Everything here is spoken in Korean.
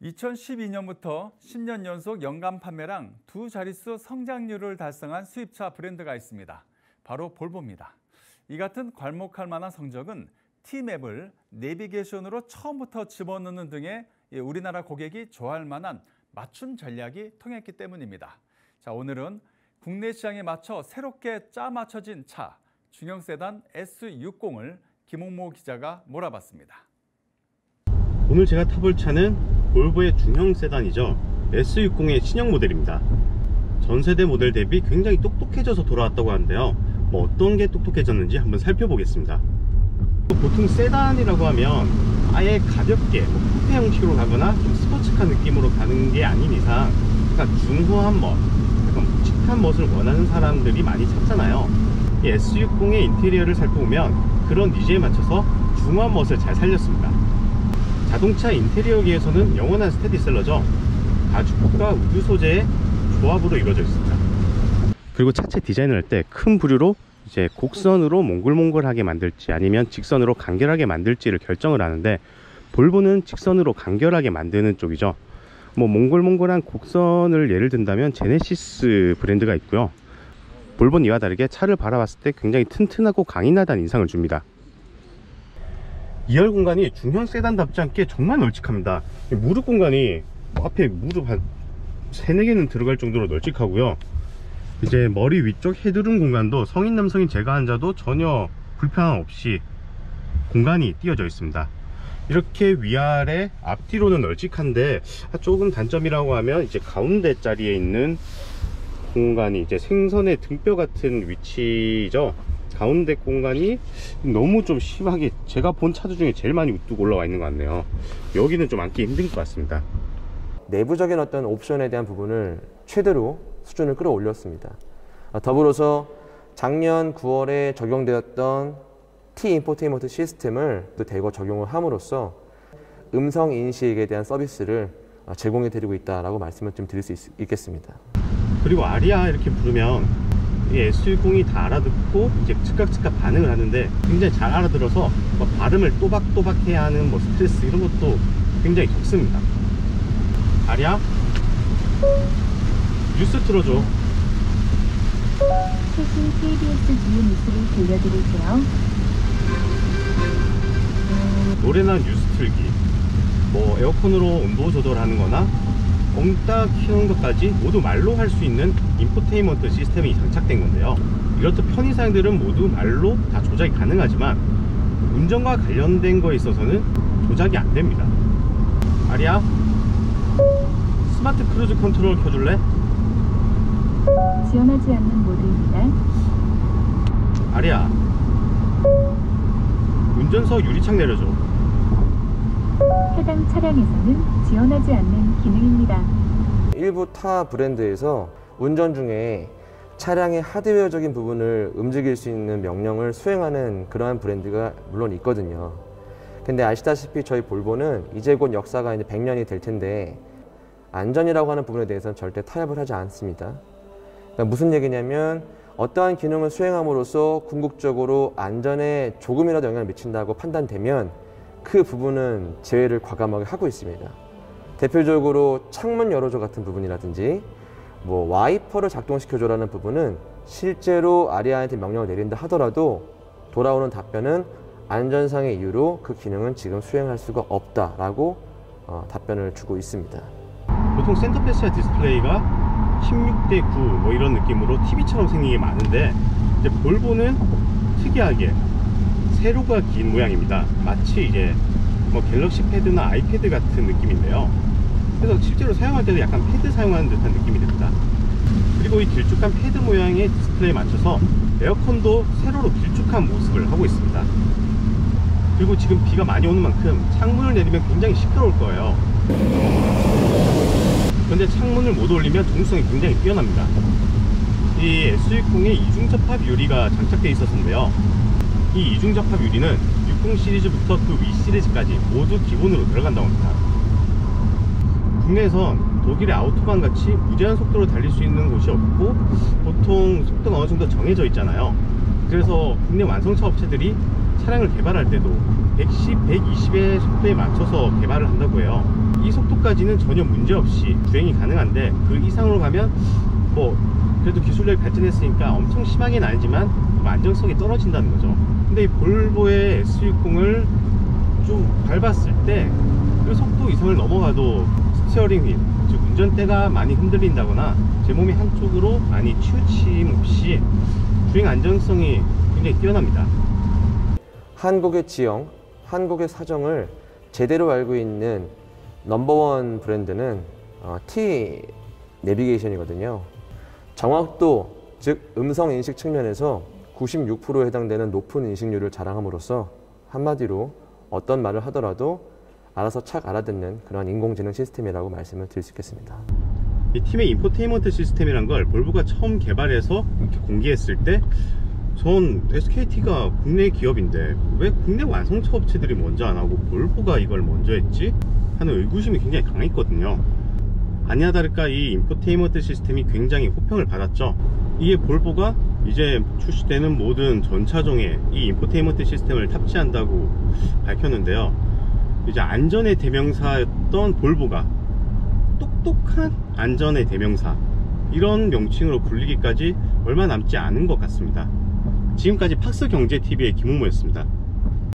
2012년부터 10년 연속 연간 판매량 두 자릿수 성장률을 달성한 수입차 브랜드가 있습니다. 바로 볼보입니다. 이 같은 괄목할 만한 성적은 T맵을 내비게이션으로 처음부터 집어넣는 등의 우리나라 고객이 좋아할 만한 맞춤 전략이 통했기 때문입니다. 자, 오늘은 국내 시장에 맞춰 새롭게 짜 맞춰진 차, 중형 세단 S60을 김홍모 기자가 몰아봤습니다. 오늘 제가 타볼 차는 볼보의 중형 세단이죠. S60의 신형 모델입니다. 전세대 모델 대비 굉장히 똑똑해져서 돌아왔다고 하는데요. 어떤 게 똑똑해졌는지 한번 살펴보겠습니다. 보통 세단이라고 하면 아예 가볍게 쿠페 형식으로 가거나 좀 스포츠카 느낌으로 가는 게 아닌 이상 약간 중후한 멋, 약간 묵직한 멋을 원하는 사람들이 많이 찾잖아요. 이 S60의 인테리어를 살펴보면 그런 니즈에 맞춰서 중후한 멋을 잘 살렸습니다. 자동차 인테리어계에서는 영원한 스테디셀러죠. 가죽과 우드 소재의 조합으로 이루어져 있습니다. 그리고 차체 디자인을 할 때 큰 부류로 이제 곡선으로 몽글몽글하게 만들지 아니면 직선으로 간결하게 만들지를 결정을 하는데, 볼보는 직선으로 간결하게 만드는 쪽이죠. 몽글몽글한 곡선을 예를 든다면 제네시스 브랜드가 있고요. 볼보는 이와 다르게 차를 바라봤을 때 굉장히 튼튼하고 강인하다는 인상을 줍니다. 2열 공간이 중형 세단답지 않게 정말 널찍합니다. 무릎 공간이 앞에 무릎 한 3-4개는 들어갈 정도로 널찍하고요. 이제 머리 위쪽 헤드룸 공간도 성인 남성인 제가 앉아도 전혀 불편함 없이 공간이 띄어져 있습니다. 이렇게 위아래 앞뒤로는 널찍한데 조금 단점이라고 하면 이제 가운데 자리에 있는 공간이 이제 생선의 등뼈 같은 위치죠. 가운데 공간이 너무 좀 심하게 제가 본 차들 중에 제일 많이 우뚝 올라와 있는 것 같네요. 여기는 좀 앉기 힘든 것 같습니다. 내부적인 어떤 옵션에 대한 부분을 최대로 수준을 끌어올렸습니다. 더불어서 작년 9월에 적용되었던 T 인포테인먼트 시스템을 대거 적용을 함으로써 음성 인식에 대한 서비스를 제공해 드리고 있다라고 말씀을 좀 드릴 수 있겠습니다. 그리고 아리아 이렇게 부르면 이 S60이 다 알아듣고 이제 즉각 반응을 하는데 굉장히 잘 알아들어서 발음을 또박또박 해야 하는 스트레스 이런 것도 굉장히 적습니다. 아리아, 뉴스 틀어줘. 최신 KBS 주요 뉴스를 들려드릴게요. 노래나 뉴스 틀기, 에어컨으로 온도 조절하는 거나 엉따 키우는 것까지 모두 말로 할 수 있는 인포테인먼트 시스템이 장착된 건데요. 이렇듯 편의 사양들은 모두 말로 다 조작이 가능하지만 운전과 관련된 거에 있어서는 조작이 안 됩니다. 아리아, 스마트 크루즈 컨트롤 켜줄래? 지원하지 않는 모드입니다. 아리아, 운전석 유리창 내려줘. 해당 차량에서는 지원하지 않는 기능입니다. 일부 타 브랜드에서 운전 중에 차량의 하드웨어적인 부분을 움직일 수 있는 명령을 수행하는 그러한 브랜드가 물론 있거든요. 근데 아시다시피 저희 볼보는 이제 곧 역사가 이제 100년이 될 텐데 안전이라고 하는 부분에 대해서는 절대 타협을 하지 않습니다. 그러니까 무슨 얘기냐면 어떠한 기능을 수행함으로써 궁극적으로 안전에 조금이라도 영향을 미친다고 판단되면 그 부분은 제외를 과감하게 하고 있습니다. 대표적으로 창문 열어줘 같은 부분이라든지 와이퍼를 작동시켜줘라는 부분은 실제로 아리아한테 명령을 내린다 하더라도 돌아오는 답변은 안전상의 이유로 그 기능은 지금 수행할 수가 없다라고 답변을 주고 있습니다. 보통 센터페시아 디스플레이가 16:9 이런 느낌으로 TV처럼 생긴 게 많은데 이제 볼보는 특이하게 세로가 긴 모양입니다. 마치 이제 갤럭시 패드나 아이패드 같은 느낌인데요. 그래서 실제로 사용할 때도 약간 패드 사용하는 듯한 느낌이 듭니다. 그리고 이 길쭉한 패드 모양의 디스플레이에 맞춰서 에어컨도 세로로 길쭉한 모습을 하고 있습니다. 그리고 지금 비가 많이 오는 만큼 창문을 내리면 굉장히 시끄러울 거예요. 그런데 창문을 못 올리면 정수성이 굉장히 뛰어납니다. 이 S60에 이중접합 유리가 장착되어 있었는데요. 이 이중접합 유리는 60 시리즈부터 그 위 시리즈까지 모두 기본으로 들어간다고 합니다. 국내에선 독일의 아우토반 같이 무제한 속도로 달릴 수 있는 곳이 없고 보통 속도가 어느 정도 정해져 있잖아요. 그래서 국내 완성차 업체들이 차량을 개발할 때도 110, 120의 속도에 맞춰서 개발을 한다고 해요. 이 속도까지는 전혀 문제없이 주행이 가능한데 그 이상으로 가면 뭐 그래도 기술력이 발전했으니까 엄청 심하게는 아니지만 안정성이 떨어진다는 거죠. 근데 이 볼보의 S60을 좀 밟았을 때 그 속도 이상을 넘어가도 스티어링 휠, 즉 운전대가 많이 흔들린다거나 제 몸이 한쪽으로 많이 치우침 없이 주행 안정성이 굉장히 뛰어납니다. 한국의 지형, 한국의 사정을 제대로 알고 있는 넘버원 브랜드는 T 내비게이션이거든요. 정확도, 즉 음성 인식 측면에서 96%에 해당되는 높은 인식률을 자랑함으로써 한마디로 어떤 말을 하더라도 알아서 착 알아듣는 그런 인공지능 시스템이라고 말씀을 드릴 수 있겠습니다. 이 팀의 인포테인먼트 시스템이란 걸 볼보가 처음 개발해서 이렇게 공개했을 때 전 SKT가 국내 기업인데 왜 국내 완성차 업체들이 먼저 안 하고 볼보가 이걸 먼저 했지? 하는 의구심이 굉장히 강했거든요. 아니나 다를까 이 인포테인먼트 시스템이 굉장히 호평을 받았죠. 이에 볼보가 이제 출시되는 모든 전차종에 이 인포테인먼트 시스템을 탑재한다고 밝혔는데요. 이제 안전의 대명사였던 볼보가 똑똑한 안전의 대명사, 이런 명칭으로 불리기까지 얼마 남지 않은 것 같습니다. 지금까지 팍스경제TV의 김웅모였습니다.